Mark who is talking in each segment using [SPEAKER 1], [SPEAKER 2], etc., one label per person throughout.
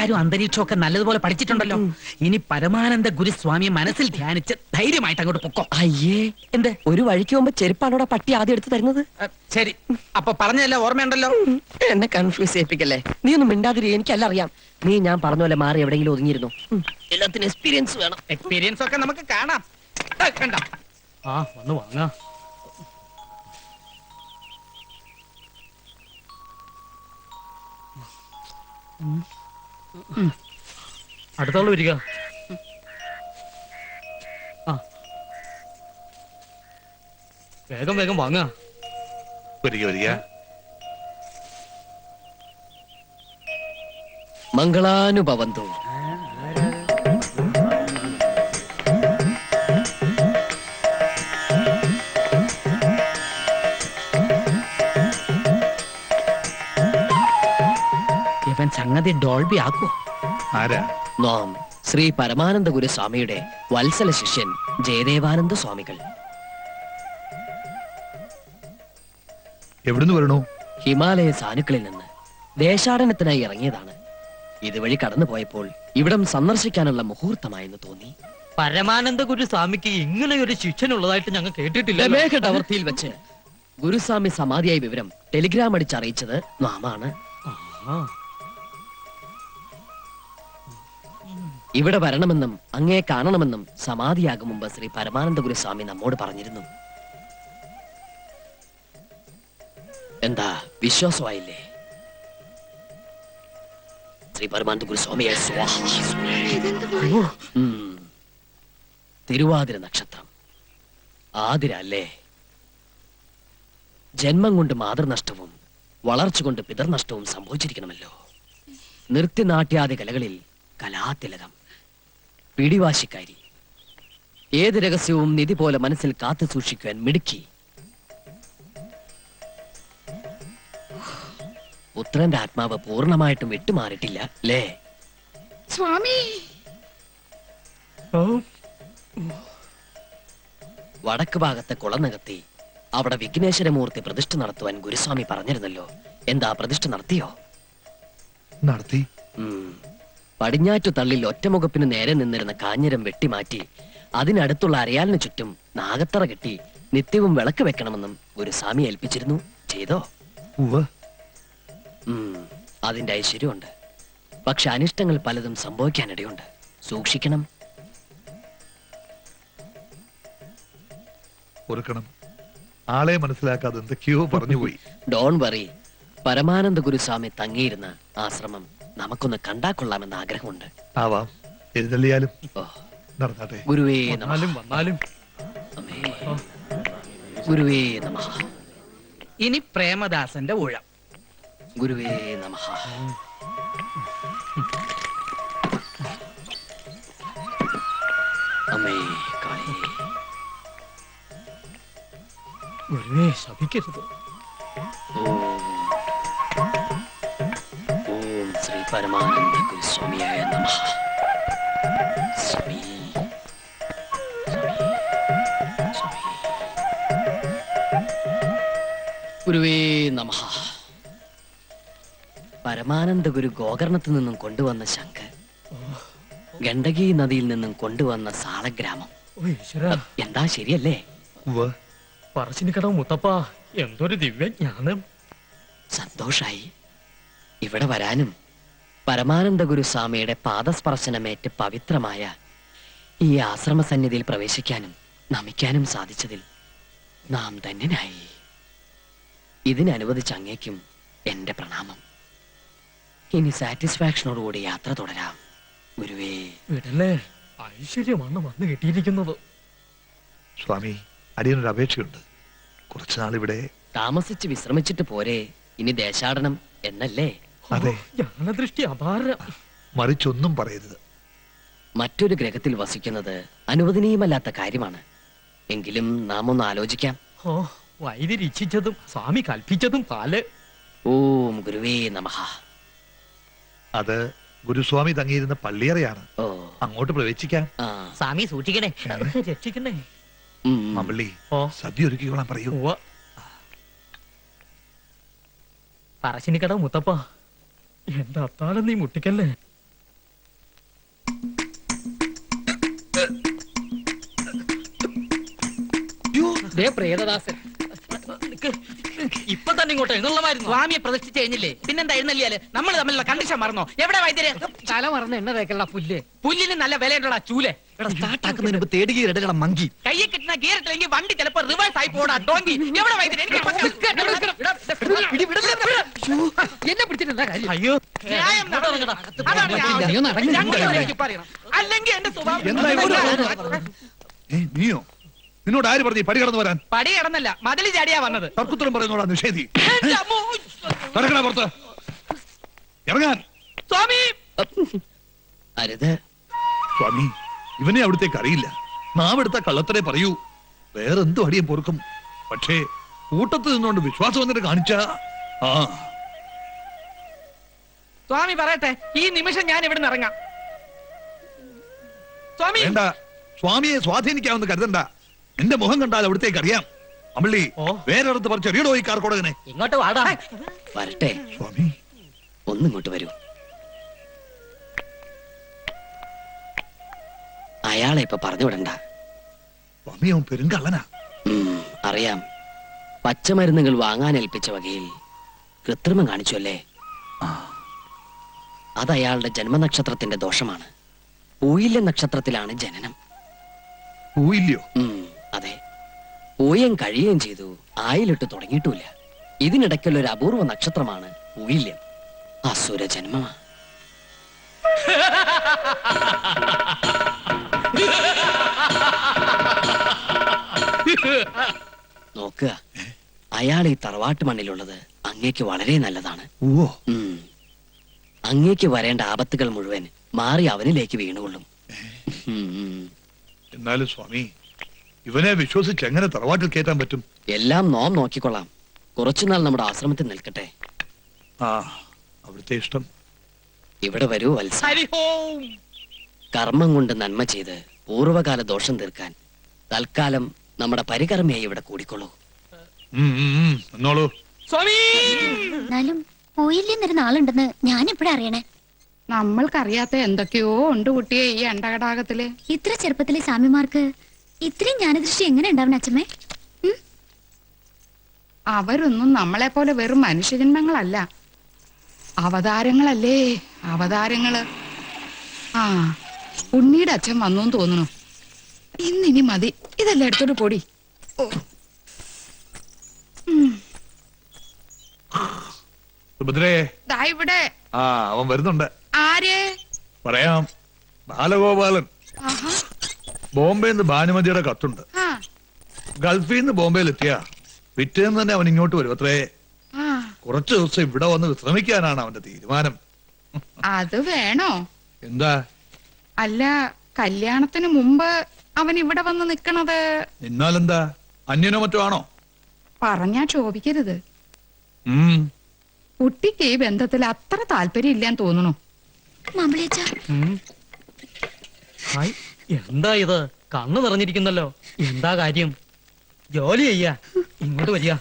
[SPEAKER 1] ആൾക്കാരും അന്തരീക്ഷവും ഒക്കെ നല്ലതുപോലെ പഠിച്ചിട്ടുണ്ടല്ലോ. ഇനി പരമാനന്ദ ഗുരുസ്വാമിയെ മനസ്സിൽ ധ്യാനിച്ച് ധൈര്യമായിട്ട് അങ്ങോട്ട് പൊക്കോ.
[SPEAKER 2] അയ്യേ,
[SPEAKER 1] എന്ത്
[SPEAKER 2] ഒരു വഴിക്ക് പോകുമ്പോ ചെരുപ്പാണോടാ പട്ടി ആദ്യം എടുത്ത് തരുന്നത്?
[SPEAKER 1] ശരി, അപ്പൊ പറഞ്ഞതല്ല ഓർമ്മയുണ്ടല്ലോ.
[SPEAKER 2] എന്നെ കൺഫ്യൂസ് ചെയ്യിപ്പിക്കല്ലേ. നീ ഒന്നും മിണ്ടാതിരി, എനിക്കല്ല അറിയാം. നീ ഞാൻ പറഞ്ഞ പോലെ മാറി എവിടെയെങ്കിലും ഒതുങ്ങിയിരുന്നു. എല്ലാത്തിനും എക്സ്പീരിയൻസ് വേണം.
[SPEAKER 1] എക്സ്പീരിയൻസ് ഒക്കെ നമുക്ക് കാണാം. കണ്ട
[SPEAKER 3] വന്ന് വാങ്ങാ. അടുത്താള് വരിക. വേഗം വേഗം വാങ്ങാ.
[SPEAKER 4] വരിക വരിക.
[SPEAKER 2] മംഗളാനുഭവന്തു.
[SPEAKER 1] ഇവൻ സംഗതി ഡോൾബി ആക്കോ.
[SPEAKER 4] ആരാ?
[SPEAKER 2] നാം ശ്രീ പരമാനന്ദ ഗുരുസ്വാമിയുടെ വത്സല ശിഷ്യൻ ജയദേവാനന്ദ സ്വാമികൾ.
[SPEAKER 4] എവിടുന്ന് വരണു?
[SPEAKER 2] ഹിമാലയ സാനുക്കളിൽ നിന്ന് ദേശാടനത്തിനായി ഇറങ്ങിയതാണ്. ഇതുവഴി കടന്നു പോയപ്പോൾ ഇവിടം സന്ദർശിക്കാനുള്ള മുഹൂർത്തമായെന്ന് തോന്നി.
[SPEAKER 3] പരമാനന്ദ ഗുരുസ്വാമിക്ക് ഇങ്ങനെ ഒരു ശിഷ്യനുള്ളതായിട്ട് ഞങ്ങൾ കേട്ടിട്ടില്ല.
[SPEAKER 2] രമേഘ ടവർത്തിയിൽ വെച്ച് ഗുരുസ്വാമി സമാധിയായ വിവരം ടെലിഗ്രാം അടിച്ചറിയിച്ചത് നാമാണ്. ഇവിടെ വരണമെന്നും അങ്ങേ കാണണമെന്നും സമാധിയാകും മുമ്പ് ശ്രീ പരമാനന്ദ ഗുരുസ്വാമി നമ്മോട് പറഞ്ഞിരുന്നു. എന്താ വിശ്വാസമായില്ലേ? ശ്രീ പരമാനന്ദ ഗുരുസ്വാമിയെ തിരുവാതിര നക്ഷത്രം ആതിര അല്ലേ? ജന്മം കൊണ്ട് മാതൃനഷ്ടവും വളർച്ച കൊണ്ട് പിതർനഷ്ടവും സംഭവിച്ചിരിക്കണമല്ലോ. നൃത്യനാട്യാദി കലകളിൽ കലാതിലകം, പിടിവാശിക്കാരി, ഏത് രഹസ്യവും നിധി പോലെ മനസ്സിൽ കാത്തു സൂക്ഷിക്കുവാൻ മിടുക്കി, പുത്രന്റെ ആത്മാവ് പൂർണ്ണമായിട്ടും വിട്ടുമാറിയിട്ടില്ല അല്ലേ
[SPEAKER 1] സ്വാമി?
[SPEAKER 2] വടക്ക് ഭാഗത്തെ കുളനകത്തി അവിടെ വിഘ്നേശ്വരമൂർത്തി പ്രതിഷ്ഠ നടത്തുവാൻ ഗുരുസ്വാമി പറഞ്ഞിരുന്നല്ലോ. എന്താ പ്രതിഷ്ഠ നടത്തിയോ?
[SPEAKER 4] നടത്തി.
[SPEAKER 2] പടിഞ്ഞാറ്റു തള്ളിൽ ഒറ്റമുഖപ്പിന് നേരെ നിന്നിരുന്ന കാഞ്ഞിരം വെട്ടിമാറ്റി അതിനടുത്തുള്ള അരയാലിന് ചുറ്റും നാഗത്തറ കെട്ടി നിത്യവും വിളക്ക് വെക്കണമെന്നും ഗുരുസ്വാമി ഏൽപ്പിച്ചിരുന്നു. ചെയ്തോ? അതിന്റെ ഐശ്വര്യമുണ്ട്. പക്ഷെ അനിഷ്ടങ്ങൾ പലതും സംഭവിക്കാനിടയുണ്ട്. സൂക്ഷിക്കണം.
[SPEAKER 4] ആളെ മനസ്സിലാക്കാതെ എന്തൊക്കെയോ പറഞ്ഞുപോയി.
[SPEAKER 2] Don't worry. പരമാനന്ദ ഗുരുസ്വാമി തങ്ങിയിരുന്ന ആശ്രമം നമുക്കൊന്ന് കണ്ടാ കൊള്ളാമെന്ന് ആഗ്രഹമുണ്ട്.
[SPEAKER 4] ആവാം, എഴുന്നള്ളിയാലും നടന്നാട്ടെ.
[SPEAKER 2] ഗുരുവേ
[SPEAKER 3] വന്നാലും
[SPEAKER 2] ഗുരുവേ നമഃ.
[SPEAKER 1] ഇനി പ്രേമദാസന്റെ ഊഴം.
[SPEAKER 2] ഗുരുവേ നമഃ. അമ്മേ കാളി.
[SPEAKER 3] ഗുരുവേ ശപിക്കരുത്.
[SPEAKER 2] ഓം ശ്രീ പരമാനന്ദ ഗുരുസ്വാമിയായ നമഃ. സ്വാമി ഗുരുവേ നമഃ. പരമാനന്ദ ഗുരു ഗോകർണത്തിൽ നിന്നും കൊണ്ടുവന്ന ശംഖ്, ഗണ്ഡകി നദിയിൽ നിന്നും കൊണ്ടുവന്ന സാളഗ്രാമം. എന്താ ശരിയല്ലേ?
[SPEAKER 3] പറശ്ശിനിക്കടവ് മുത്തപ്പ, എന്തൊരു ദിവ്യജ്ഞാനം.
[SPEAKER 2] സന്തോഷായി. ഇവിടെ വരാനും പരമാനന്ദ ഗുരുസ്വാമിയുടെ പാദസ്പർശനമേറ്റ് പവിത്രമായ ഈ ആശ്രമ സന്നിധിയിൽ പ്രവേശിക്കാനും നമിക്കാനും സാധിച്ചതിൽ നാം ധന്യനായി. ഇതിനനുവദിച്ച അങ്ങേക്കും എന്റെ പ്രണാമം. ഇനി സാറ്റിസ്ഫാക്ഷനോടുകൂടി യാത്ര തുടരാം. ഗുരുവേ
[SPEAKER 3] വിടല്ലേ, ഐശ്വര്യമാണ് വന്നു കിട്ടിയിരിക്കുന്നത്.
[SPEAKER 4] സ്വാമി, അടിയനൊരു അപേക്ഷയുണ്ട്. കുറച്ചുനാൾ ഇവിടെ
[SPEAKER 2] താമസിച്ച് വിശ്രമിച്ചിട്ട് പോരെ? ഇനി ദേശാടനം എന്നല്ലേ?
[SPEAKER 4] അതെ.
[SPEAKER 3] ജ്ഞാനദൃഷ്ടി അപാര.
[SPEAKER 4] മറിച്ചൊന്നും പറയരുത്.
[SPEAKER 2] മറ്റൊരു ഗ്രഹത്തിൽ വസിക്കുന്നത് അനുവദനീയമല്ലാത്ത കാര്യമാണ്. എങ്കിലും നാം ഒന്ന് ആലോചിക്കാം.
[SPEAKER 3] വൈദ്യർ ഇച്ഛിച്ചതും സ്വാമി കൽപ്പിച്ചതും പാല്.
[SPEAKER 2] ഓം ഗുരുവേ നമഃ.
[SPEAKER 4] അത് ഗുരുസ്വാമി തങ്ങിയിരുന്ന പള്ളിയറയാണ്. അങ്ങോട്ട് പ്രവേശിക്കാം.
[SPEAKER 1] സ്വാമി സൂക്ഷിക്കണേ,
[SPEAKER 3] രക്ഷിക്കണേ.
[SPEAKER 4] മമ്പള്ളി, സദ്യ ഒരുക്കിക്കോളാൻ പറയൂ.
[SPEAKER 3] പറശ്ശിനിക്കടവ് മുത്തപ്പ, എന്റെ അത്താഴം നീ മുട്ടിക്കല്ലേ.
[SPEAKER 1] ദേ പ്രേതദാസൻ.
[SPEAKER 3] നിക്ക്. ഇപ്പൊ തന്നെ ഇങ്ങോട്ട് എഴുന്നള്ളമായിരുന്നു.
[SPEAKER 1] സ്വാമിയെ പ്രതിഷ്ഠിച്ച് കഴിഞ്ഞില്ലേ പിന്നെന്താ എഴുന്നള്ളിയാല് നമ്മൾ തമ്മിലുള്ള കണ്ടീഷൻ മറന്നോ? എവിടെ വൈദ്യര്?
[SPEAKER 3] തല മറന്ന് എണ്ണ തേക്കല പുല്ല്.
[SPEAKER 1] പുല്ലിന് നല്ല വിലയുണ്ടോടാ ചൂല്.
[SPEAKER 3] സ്റ്റാർട്ടാക്കുന്നതിന് മുമ്പ് തേടുകീ ഇടലട മങ്കി.
[SPEAKER 1] കയ്യെ കിട്ടുന്ന ഗീറിട്ടില്ലെങ്കിൽ വണ്ടി ചിലപ്പോ റിവേഴ്സ് ആയി പോടാ ഡോങ്കി. എവിടെ വൈദ്യര്? എനിക്ക്
[SPEAKER 3] എന്നെ പിടിച്ചിട്ടുണ്ടാ കാര്യം. അയ്യോ
[SPEAKER 1] ന്യായം നടക്കണം. അതാണ് ഞാൻ ആവശ്യം. ഞങ്ങൾ എനിക്ക് പറയണം. അല്ലെങ്കിൽ എന്റെ സ്വഭാവം
[SPEAKER 4] നീയോ? നിന്നോട് ആര് പറഞ്ഞു ഈ പടി കടന്നു വരാൻ?
[SPEAKER 1] പടി കിടന്നല്ല മതില് ചാടിയാ വന്നത്.
[SPEAKER 4] തർക്കുത്തരം പറയുന്നോടാ നിഷേധി.
[SPEAKER 1] എന്റെ അമ്മോ.
[SPEAKER 4] ഇറങ്ങടാ പുറത്ത്. ഇറങ്ങാൻ.
[SPEAKER 1] സ്വാമി
[SPEAKER 2] അരുത്.
[SPEAKER 4] സ്വാമി, ഇവനെ അവിടത്തേക്ക് അറിയില്ല. നാവെടുത്ത കള്ളത്തരെ പറയൂ. വേറെന്തും അടിയും പൊറുക്കും. പക്ഷേ കൂട്ടത്ത് നിന്നുകൊണ്ട് വിശ്വാസം വന്നിട്ട് കാണിച്ച
[SPEAKER 1] സ്വാമി പറയട്ടെ, ഈ നിമിഷം ഞാൻ ഇവിടെ നിന്ന് ഇറങ്ങാം. സ്വാമി
[SPEAKER 4] വേണ്ട. സ്വാമിയെ സ്വാധീനിക്കാമെന്ന് കരുതണ്ട. എന്റെ മുഖം കണ്ടാൽ അവിടത്തേക്ക് അറിയാം. അമ്പള്ളി വേറെടുത്ത് പറിച്ച് എറിയടോ ഈ കാർക്കോടകനെ.
[SPEAKER 3] ഇങ്ങോട്ട് വാടാ.
[SPEAKER 2] വരട്ടെ.
[SPEAKER 4] സ്വാമി
[SPEAKER 2] ഒന്നിങ്ങോട്ട് വരൂ. അയാളെ ഇപ്പൊ പറഞ്ഞു വിടണ്ട.
[SPEAKER 4] സ്വാമി അവൻ പെരുങ്കള്ളനാ.
[SPEAKER 2] അറിയാം. പച്ചമരുന്നുകൾ വാങ്ങാൻ ഏൽപ്പിച്ച വകയിൽ കൃത്രിമം കാണിച്ചു അല്ലേ? അത് അയാളുടെ ജന്മനക്ഷത്രത്തിന്റെ ദോഷമാണ്. പൂയില്യ നക്ഷത്രത്തിലാണ് ജനനം.
[SPEAKER 4] പോയില്ലയോ?
[SPEAKER 2] അതെ. പൂയം കഴിയുകയും ചെയ്തു. ആയിലിട്ട് തുടങ്ങിയിട്ടില്ല. ഇതിനിടയ്ക്കുള്ള ഒരു അപൂർവ നക്ഷത്രമാണ് പൂയില്യം. അസുര ജന്മമാ. നോക്കുക, അയാൾ ഈ തറവാട്ട് മണ്ണിലുള്ളത് അങ്ങേക്ക് വളരെ നല്ലതാണ്.
[SPEAKER 4] ഓ,
[SPEAKER 2] അങ്ങേക്ക് വരേണ്ട ആപത്തുകൾ മുഴുവൻ മാറി അവനിലേക്ക് വീണുകൊള്ളും.
[SPEAKER 4] എന്നാലും സ്വാമി, ഇവനെ വിശ്വസിച്ച് എങ്ങനെ തറവാട്ടിൽ കയറ്റാൻ പറ്റും?
[SPEAKER 2] എല്ലാം നോം നോക്കിക്കൊള്ളാം. കുറച്ചുനാൾ നമ്മുടെ ആശ്രമത്തിൽ നിൽക്കട്ടെ.
[SPEAKER 4] അവിടുത്തെ ഇഷ്ടം.
[SPEAKER 2] ഇവിടെ വരൂ വത്സ.
[SPEAKER 1] ഹരിഹോം.
[SPEAKER 2] കർമ്മം കൊണ്ട് നന്മ ചെയ്ത് പൂർവകാല ദോഷം തീർക്കാൻ തൽക്കാലം നമ്മുടെ പരികർമ്മയായി ഇവിടെ കൂടിക്കൊള്ളൂ.
[SPEAKER 4] എന്നോളൂ.
[SPEAKER 1] സ്വാമി
[SPEAKER 5] എന്നാലും പോയില്ലെന്നൊരു ആളുണ്ടെന്ന് ഞാനിപ്പോഴേ അറിയണേ.
[SPEAKER 6] നമ്മൾക്കറിയാത്ത എന്തൊക്കെയോ ഉണ്ട് കുട്ടിയെ ഈ അണ്ടകടാകത്തില്.
[SPEAKER 5] ഇത്ര ചെറുപ്പത്തിലെ സ്വാമിമാർക്ക് ഇത്രയും ജ്ഞാനദൃഷ്ടി എങ്ങനെ ഉണ്ടാവണം അച്ഛമ്മേ?
[SPEAKER 6] അവരൊന്നും നമ്മളെ പോലെ വെറും മനുഷ്യജന്മങ്ങളല്ല, അവതാരങ്ങളല്ലേ, അവതാരങ്ങള്. ആ, ഉണ്ണിയുടെ അച്ഛൻ വന്നു തോന്നുന്നു. ഇന്നിനി മതി, ഇതെല്ലാം എടുത്തോട്ട് പൊടി.
[SPEAKER 4] സുഭദ്രേ,
[SPEAKER 6] ദാ ഇവിടെ.
[SPEAKER 4] അവൻ വരുന്നുണ്ട്.
[SPEAKER 6] ആര്?
[SPEAKER 4] പറയാം. ബാലഗോപാലൻ.
[SPEAKER 6] ആഹാ.
[SPEAKER 4] ബോംബെന്ന് ഭാനുമതിയുടെ കത്തുണ്ട്.
[SPEAKER 6] ആ,
[SPEAKER 4] ഗൾഫിൽ നിന്ന് ബോംബെയിൽ എത്തിയ പിറ്റേന്ന് തന്നെ അവൻ ഇങ്ങോട്ട് വരും അത്രേ.
[SPEAKER 6] ആ.
[SPEAKER 4] കുറച്ചു ദിവസം ഇവിടെ വന്ന് വിശ്രമിക്കാനാണ് അവന്റെ തീരുമാനം.
[SPEAKER 6] അത് വേണോ?
[SPEAKER 4] എന്താ?
[SPEAKER 6] അല്ല, കല്യാണത്തിന് മുമ്പ് അവൻ ഇവിടെ വന്ന് നിക്കണത്
[SPEAKER 4] നിന്നാലെന്താ? അന്യനോ മറ്റോ ആണോ?
[SPEAKER 6] പറഞ്ഞാ ക്ഷോഭിക്കരുത്. കുട്ടിക്ക് ഈ ബന്ധത്തിൽ അത്ര താല്പര്യം ഇല്ലാന്ന് തോന്നുന്നു.
[SPEAKER 5] മാമ്പിളിയച്ചാ,
[SPEAKER 3] ഹായ്, എന്താ ഇത്? കണ്ണു നിറഞ്ഞിരിക്കുന്നല്ലോ. എന്താ കാര്യം? ജോലി ചെയ്യാ. ഇങ്ങോട്ട് വരിക.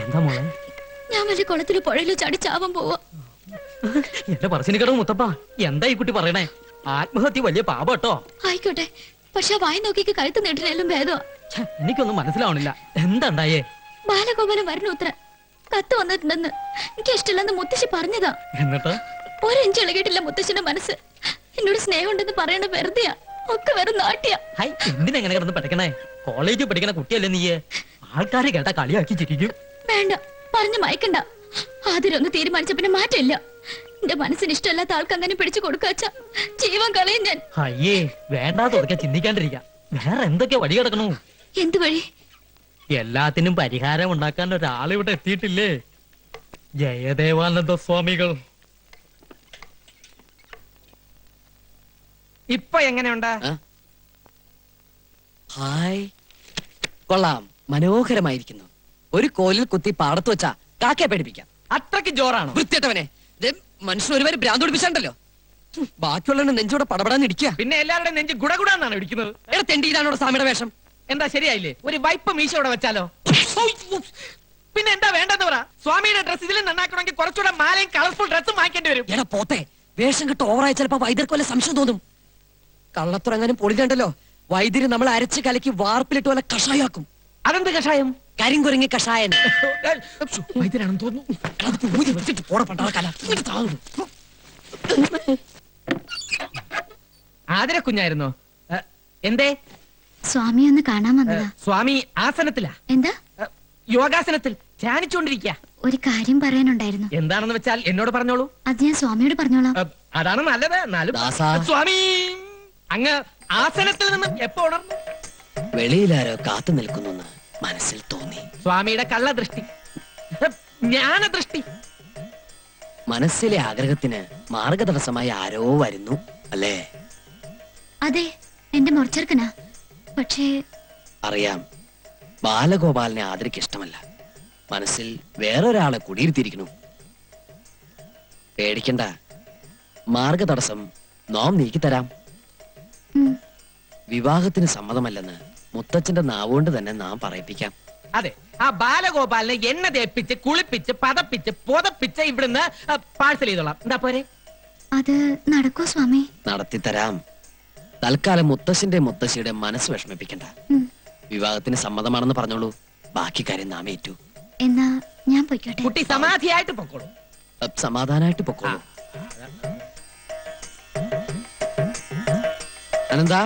[SPEAKER 3] എന്താ മോളെ?
[SPEAKER 5] ഞാൻ വല്ല കുളത്തിലോ പുഴയിലോ ചാടി ചാവാൻ പോവാ.
[SPEAKER 3] എന്റെ പറശ്ശിനിക്കടവ് മുത്തപ്പ, എന്താ ഈ കുട്ടി പറയണേ? ആത്മഹത്യ വലിയ പാപട്ടോ.
[SPEAKER 5] ആയിക്കോട്ടെ, പക്ഷെ വായി നോക്കിക്ക് കഴുത്ത് നീട്ടിനാലും ഭേദമാ.
[SPEAKER 3] എനിക്കൊന്നും മനസ്സിലാവണില്ല. എന്താ ഉണ്ടായേ?
[SPEAKER 5] ബാലഗോപാലൻ വരണു ഉത്തര കത്ത് വന്നിട്ടുണ്ടെന്ന് എനിക്ക് ഇഷ്ടമില്ലെന്ന് മുത്തശ്ശി പറഞ്ഞതാ.
[SPEAKER 3] എന്നിട്ട്
[SPEAKER 5] ഒരു ഇഞ്ച് ഇളകിയിട്ടില്ല മുത്തശ്ശിന്റെ മനസ്സ്. എന്നോട് സ്നേഹം ഉണ്ടെന്ന് പറയണ വെറുതെയാ, ഒക്കെ വെറും നാട്ടിയാ.
[SPEAKER 3] ഹൈ, എന്തിനെങ്ങനെ കിടന്ന് പഠിക്കണേ? കോളേജിൽ പഠിക്കണ കുട്ടിയല്ലേ നീയെ? ആൾക്കാരെ കേട്ടാ കളിയാക്കി ചിരിക്കും.
[SPEAKER 5] വേണ്ട, പറഞ്ഞു മയക്കണ്ട. ആദ്യം ഒന്ന് തീരുമാനിച്ച പിന്നെ മാറ്റമില്ല. എന്റെ മനസ്സിന് ഇഷ്ടമല്ലാത്ത ആൾക്ക് അങ്ങനെ പിടിച്ചു കൊടുക്കാച്ച ജീവൻ കളയും ഞാൻ.
[SPEAKER 3] അയ്യേ, വേണ്ടാതൊക്കെ ചിന്തിക്കാണ്ടിരിക്കാം. വേറെ എന്തൊക്കെ വഴി കിടക്കണു?
[SPEAKER 5] എന്ത് വഴി?
[SPEAKER 3] എല്ലാത്തിനും പരിഹാരം ഉണ്ടാക്കാൻ ഒരാളിവിടെ എത്തിയിട്ടില്ലേ? ജയദേവാനന്ദ സ്വാമികൾ.
[SPEAKER 1] ഇപ്പൊ എങ്ങനെയുണ്ട്?
[SPEAKER 2] ഹായ്, കൊള്ളാം. മനോഹരമായിരിക്കുന്നു. ഒരു കോലിൽ കുത്തി പാടത്ത് വെച്ചാ കാക്കയെ പേടിപ്പിക്കാം.
[SPEAKER 1] അത്രയ്ക്ക് ജോറാണോ?
[SPEAKER 2] വൃത്തിയേട്ടവനെ, മനുഷ്യൻ ഒരുപാട് ഭ്രാന്ത് പിടിപ്പിച്ചാണ്ടല്ലോ. ബാക്കിയുള്ളവന്റെ നെഞ്ചോടെ പടപടാന്ന് ഇടിക്കുക.
[SPEAKER 1] പിന്നെ എല്ലാവരുടെയും നെഞ്ച് ഗുടഗുടാന്നാണ് ഇടിക്കുന്നത്.
[SPEAKER 2] എടാ തെണ്ടിയിലാണോ സ്വാമിയുടെ വേഷം?
[SPEAKER 1] എന്താ ശരിയായില്ലേ? ഒരു വൈപ്പ് മീശ ഇവിടെ വെച്ചാലോ? പിന്നെ എന്താ വേണ്ടെന്ന് പറ. സ്വാമിയുടെ ഡ്രസ് ഇതിലും നന്നാക്കണമെങ്കിൽ കുറച്ചുകൂടെ മാലയും കളർഫുൾ ഡ്രസ്സും വാങ്ങിക്കേണ്ടി വരും.
[SPEAKER 2] എടാ പോത്തെ, വേഷം കിട്ട് ഓവറായി ചിലപ്പോ വൈദ്യർക്ക് വല്ല സംശയം തോന്നും. കള്ളത്തുറങ്ങാനും പൊളിഞ്ഞുണ്ടല്ലോ. വൈദ്യര് നമ്മൾ അരച്ച് കലക്കി വാർപ്പിലിട്ട് പോലെ കഷായാക്കും.
[SPEAKER 1] അതെന്ത് കഷായം?
[SPEAKER 2] കരിങ്കുരങ്ങി കഷായൻ.
[SPEAKER 1] വൈദ്യരാണെന്ന് തോന്നുന്നു.
[SPEAKER 2] അതിപ്പോ ഊതി വെച്ചിട്ട് പോട പണ്ടാറക്കാല. ഇങ്ങോട്ട് താങ്ങുന്നു.
[SPEAKER 1] ആതിര കുഞ്ഞായിരുന്നോ? എന്തേ?
[SPEAKER 5] സ്വാമി ഒന്ന് കാണാൻ വന്നതാ.
[SPEAKER 1] സ്വാമി ആസനത്തിലാ?
[SPEAKER 5] എന്താ?
[SPEAKER 1] യോഗാസനത്തിൽ ധ്യാനിച്ചുകൊണ്ടിരിക്കുക.
[SPEAKER 5] ഒരു കാര്യം പറയാനുണ്ടായിരുന്നു.
[SPEAKER 1] എന്താണെന്ന് വെച്ചാൽ എന്നോട് പറഞ്ഞോളൂ.
[SPEAKER 5] അത് ഞാൻ സ്വാമിയോട് പറഞ്ഞോളാം.
[SPEAKER 1] അതാണ് നല്ലത്. എന്നാലും
[SPEAKER 2] ദാസാ.
[SPEAKER 1] സ്വാമി അങ്ങ് ആസനത്തിൽ നിന്നും എപ്പോ ഉണർന്നു?
[SPEAKER 2] വെളിയിലാരോ കാത്തു നിൽക്കുന്നു മനസ്സിൽ തോന്നി.
[SPEAKER 1] സ്വാമിയുടെ കള്ളദൃഷ്ടി, ജ്ഞാനദൃഷ്ടി.
[SPEAKER 2] മനസ്സിലെ ആഗ്രഹത്തിന് മാർഗതടസ്സമായി ആരോ വരുന്നു അല്ലേ?
[SPEAKER 5] അതെ, എന്റെ മുറച്ചെറുക്കനാ. പക്ഷേ
[SPEAKER 2] അറിയാം, ബാലഗോപാലിനെ ആദരിക്ക് ഇഷ്ടമല്ല. മനസ്സിൽ വേറൊരാളെ കുടിയിരുത്തിയിരിക്കുന്നു. പേടിക്കണ്ട, മാർഗതടസ്സം നാം നീക്കിത്തരാം.
[SPEAKER 5] ഉം,
[SPEAKER 2] വിവാഹത്തിന് സമ്മതമല്ലെന്ന് മുത്തച്ഛന്റെ നാവുകൊണ്ട് തന്നെ നാം പറയിപ്പിക്കാം.
[SPEAKER 1] അതെ, ആ ബാലഗോപാലിനെ എണ്ണ തേപ്പിച്ച് കുളിപ്പിച്ച് പതപ്പിച്ച് പുതപ്പിച്ച് ഇവിടുന്ന് പാഴ്സൽ ചെയ്തോളാം. എന്താ പോരെ?
[SPEAKER 5] അത് നടക്കോ സ്വാമി?
[SPEAKER 2] നടത്തിത്തരാം. തൽക്കാലം മുത്തശ്ശന്റെ മുത്തശ്ശിയുടെ മനസ്സ് വിഷമിപ്പിക്കണ്ട.
[SPEAKER 5] ഉം,
[SPEAKER 2] വിവാഹത്തിന് സമ്മതമാണെന്ന് പറഞ്ഞോളൂ. ബാക്കി കാര്യം നാം ഏറ്റു.
[SPEAKER 5] എന്നാ ഞാൻ പൊയ്ക്കോട്ടെ.
[SPEAKER 1] കുട്ടി സമാധിയായിട്ട് പൊക്കോളൂ.
[SPEAKER 2] സമാധാനായിട്ട് പൊക്കോളൂ. അനന്താ,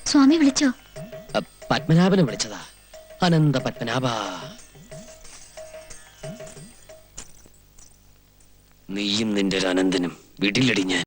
[SPEAKER 5] സ്വാമി വിളിച്ചോ?
[SPEAKER 2] പത്മനാഭനെ വിളിച്ചതാ. അനന്ത പത്മനാഭ, നീയും നിന്റെ ഒരു അനന്തനും വിടിലടി ഞാൻ.